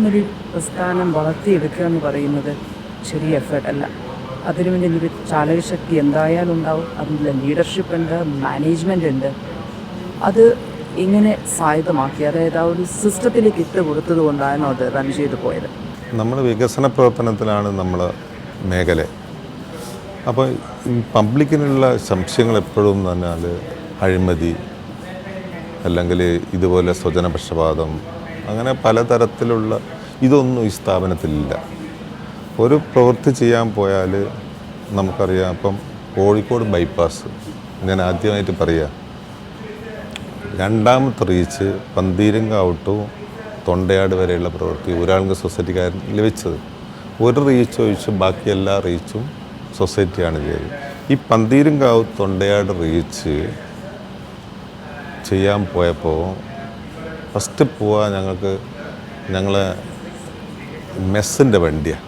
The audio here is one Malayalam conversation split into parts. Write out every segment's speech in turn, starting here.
ഒരു പ്രസ്ഥാനം വളർത്തിയെടുക്കുക എന്ന് പറയുന്നത് ചെറിയ എഫേർട്ട് അല്ല. അതിനു വേണ്ടി ഒരു ചാലകശക്തി എന്തായാലും ഉണ്ടാവും. അതിൻ്റെ ലീഡർഷിപ്പ് ഉണ്ട്, മാനേജ്മെൻ്റ് ഉണ്ട്. അത് എങ്ങനെ സാധ്യമാക്കി, അതായത് ആ ഒരു സിസ്റ്റത്തിലേക്ക് ഇട്ട് കൊടുത്തത് കൊണ്ടാണോ അത് റൺ ചെയ്തു പോയത്? നമ്മൾ വികസന പ്രവർത്തനത്തിലാണ് നമ്മൾ മേഖല. അപ്പോൾ ഈ പബ്ലിക്കിനുള്ള സംശയങ്ങൾ എപ്പോഴും എന്ന് പറഞ്ഞാൽ അഴിമതി, അല്ലെങ്കിൽ ഇതുപോലെ സ്വജനപക്ഷപാതം, അങ്ങനെ പലതരത്തിലുള്ള ഇതൊന്നും ഈ സ്ഥാപനത്തിലില്ല. ഒരു പ്രവൃത്തി ചെയ്യാൻ പോയാൽ നമുക്കറിയാം. ഇപ്പം കോഴിക്കോട് ബൈപ്പാസ് ഞാൻ ആദ്യമായിട്ട് പറയുക, രണ്ടാമത്തെ റീച്ച് പന്തീരങ്കാവ് ടു തൊണ്ടയാട് വരെയുള്ള പ്രവൃത്തി ഊരാളുങ്കൽ സൊസൈറ്റിക്കാരൻ ലഭിച്ചത്. ഒരു റീച്ച് ഒഴിച്ച് ബാക്കി എല്ലാ റീച്ചും സൊസൈറ്റിയാണ് ചെയ്തത്. ഈ പന്തീരങ്കാവ് തൊണ്ടയാട് റീച്ച് ചെയ്യാൻ പോയപ്പോൾ ഫസ്റ്റ് പോവാൻ ഞങ്ങളെ മെസ്സിൻ്റെ വണ്ടിയാണ്.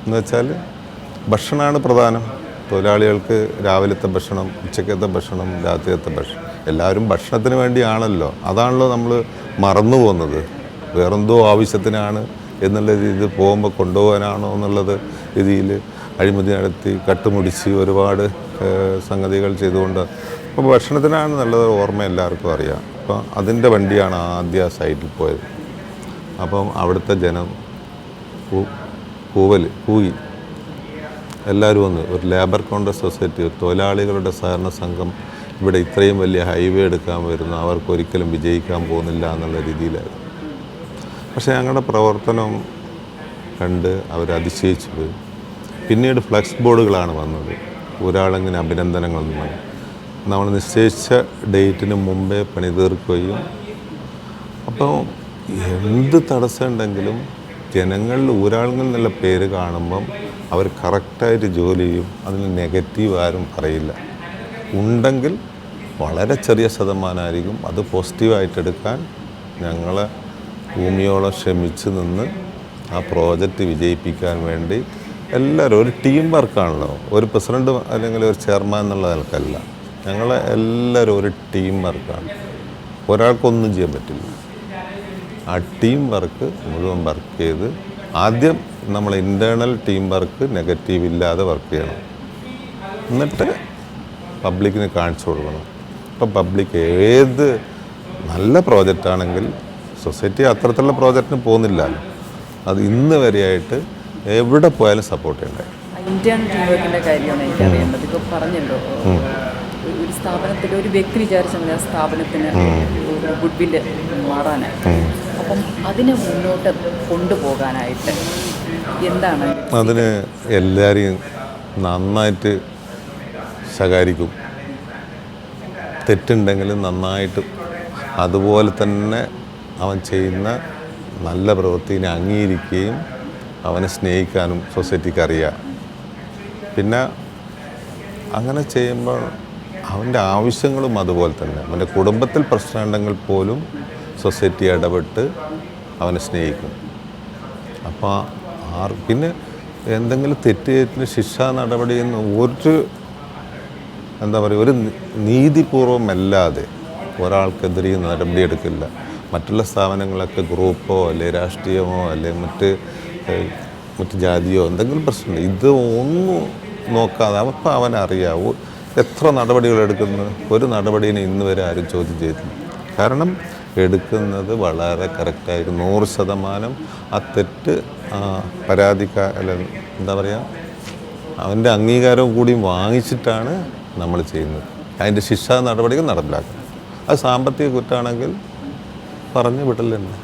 എന്ന് വെച്ചാൽ ഭക്ഷണമാണ് പ്രധാനം. തൊഴിലാളികൾക്ക് രാവിലത്തെ ഭക്ഷണം, ഉച്ചക്കത്തെ ഭക്ഷണം, രാത്രിയത്തെ ഭക്ഷണം, എല്ലാവരും ഭക്ഷണത്തിന് വേണ്ടിയാണല്ലോ. അതാണല്ലോ നമ്മൾ മറന്നു പോകുന്നത്. വേറെന്തോ ആവശ്യത്തിനാണ് എന്നുള്ള രീതിയിൽ പോകുമ്പോൾ കൊണ്ടുപോകാനാണോ എന്നുള്ളത് രീതിയിൽ അഴിമതി നടത്തി കട്ടുമുടിച്ച് ഒരുപാട് സംഗതികൾ ചെയ്തുകൊണ്ട് അപ്പോൾ ഭക്ഷണത്തിനാണ് നല്ലത് ഓർമ്മ എല്ലാവർക്കും അറിയാം. അപ്പോൾ അതിൻ്റെ വണ്ടിയാണ് ആദ്യ സൈറ്റിൽ പോയത്. അപ്പം അവിടുത്തെ ജനം കൂകി എല്ലാവരും വന്ന് ഒരു ലേബർ കോൺഗ്രസ് സൊസൈറ്റി, തൊഴിലാളികളുടെ സഹകരണ സംഘം ഇവിടെ ഇത്രയും വലിയ ഹൈവേ എടുക്കാൻ വരുന്നു, അവർക്കൊരിക്കലും വിജയിക്കാൻ പോകുന്നില്ല എന്നുള്ള രീതിയിലായിരുന്നു. പക്ഷേ ഞങ്ങളുടെ പ്രവർത്തനം കണ്ട് അവർ അതിശയിച്ചു പോയി. പിന്നീട് ഫ്ലെക്സ് ബോർഡുകളാണ് വന്നത്. ഒരാളെങ്ങനെ അഭിനന്ദനങ്ങൾ പറഞ്ഞു. നമ്മൾ നിശ്ചയിച്ച ഡേറ്റിന് മുമ്പേ പണി തീർക്കുകയും, അപ്പോൾ എന്ത് തടസ്സമുണ്ടെങ്കിലും ജനങ്ങളിൽ ഊരാളുങ്കൽ എന്നുള്ള പേര് കാണുമ്പം അവർ കറക്റ്റായിട്ട് ജോലി ചെയ്യും. അതിന് നെഗറ്റീവ് ആരും പറയില്ല. ഉണ്ടെങ്കിൽ വളരെ ചെറിയ ശതമാനമായിരിക്കും. അത് പോസിറ്റീവായിട്ടെടുക്കാൻ ഞങ്ങളെ ഭൂമിയോളം ശ്രമിച്ച് നിന്ന് ആ പ്രോജക്റ്റ് വിജയിപ്പിക്കാൻ വേണ്ടി എല്ലാവരും ഒരു ടീം വർക്കാണല്ലോ. ഒരു പ്രസിഡൻറ്റ് അല്ലെങ്കിൽ ഒരു ചെയർമാൻ എന്നുള്ള നിലക്കല്ല. ഞങ്ങളെ എല്ലാവരും ഒരു ടീം വർക്കാണ്. ഒരാൾക്കൊന്നും ചെയ്യാൻ പറ്റില്ല. ആ ടീം വർക്ക് മുഴുവൻ വർക്ക് ചെയ്ത് ആദ്യം നമ്മൾ ഇൻറ്റേർണൽ ടീം വർക്ക് നെഗറ്റീവ് ഇല്ലാതെ വർക്ക് ചെയ്യണം. എന്നിട്ട് പബ്ലിക്കിന് കാണിച്ചു കൊടുക്കണം. ഇപ്പം പബ്ലിക് ഏത് നല്ല പ്രോജക്റ്റാണെങ്കിൽ സൊസൈറ്റി അത്തരത്തിലുള്ള പ്രോജക്റ്റിന് പോകുന്നില്ലല്ലോ. അത് ഇന്ന് വരെയായിട്ട് എവിടെ പോയാലും സപ്പോർട്ട് ചെയ്യണ്ടായി. ഇന്റേണൽ ടീം വർക്കിൻ്റെ കാര്യമാണ് എനിക്കറിയേണ്ടത്. ഇപ്പോൾ പറഞ്ഞല്ലോ, ഒരു സ്ഥാപനത്തിൽ ഒരു വ്യക്തി വിചാരിച്ചാൽ മതി ആ സ്ഥാപനത്തിന് ഒരു ഗുഡ് വില്ല് മാറാനായിട്ട്. അപ്പം അതിനെ മുന്നോട്ട് കൊണ്ടുപോകാനായിട്ട് എന്താണ്? അതിന് എല്ലാവരെയും നന്നായിട്ട് ശകാരിക്കും. തെറ്റുണ്ടെങ്കിൽ നന്നായിട്ട് അതുപോലെ തന്നെ അവൻ ചെയ്യുന്ന നല്ല പ്രവൃത്തിനെ അംഗീകരിക്കുകയും അവനെ സ്നേഹിക്കാനും സൊസൈറ്റിക്ക് അറിയാം. പിന്നെ അങ്ങനെ ചെയ്യുമ്പോൾ അവൻ്റെ ആവശ്യങ്ങളും അതുപോലെ തന്നെ. അവൻ്റെ കുടുംബത്തിൽ പ്രശ്നമുണ്ടെങ്കിൽ പോലും സൊസൈറ്റി ഇടപെട്ട് അവനെ സ്നേഹിക്കും. അപ്പോൾ പിന്നെ എന്തെങ്കിലും തെറ്റിന് ശിക്ഷാ നടപടിയെന്ന് ഒരു നീതിപൂർവമല്ലാതെ ഒരാൾക്കെതിരെയും നടപടിയെടുക്കില്ല. മറ്റുള്ള സ്ഥാപനങ്ങളൊക്കെ ഗ്രൂപ്പോ അല്ലെ രാഷ്ട്രീയമോ അല്ലെ മറ്റ് ജാതിയോ എന്തെങ്കിലും പ്രശ്നമുണ്ട്, ഇത് ഒന്നും നോക്കാതെ അപ്പോൾ അവനറിയാം എത്ര നടപടികൾ എടുക്കുന്നു. ഒരു നടപടിനെ ഇന്ന് വരെ ആരും ചോദ്യം ചെയ്തില്ല. കാരണം എടുക്കുന്നത് വളരെ കറക്റ്റായിട്ട് 100% ആ തെറ്റ് അവൻ്റെ അംഗീകാരവും കൂടി വാങ്ങിച്ചിട്ടാണ് നമ്മൾ ചെയ്യുന്നത്. അതിൻ്റെ ശിക്ഷാ നടപടികൾ നടപ്പിലാക്കുന്നത്. അത് സാമ്പത്തിക കുറ്റമാണെങ്കിൽ പറഞ്ഞ് വിടലുണ്ട്.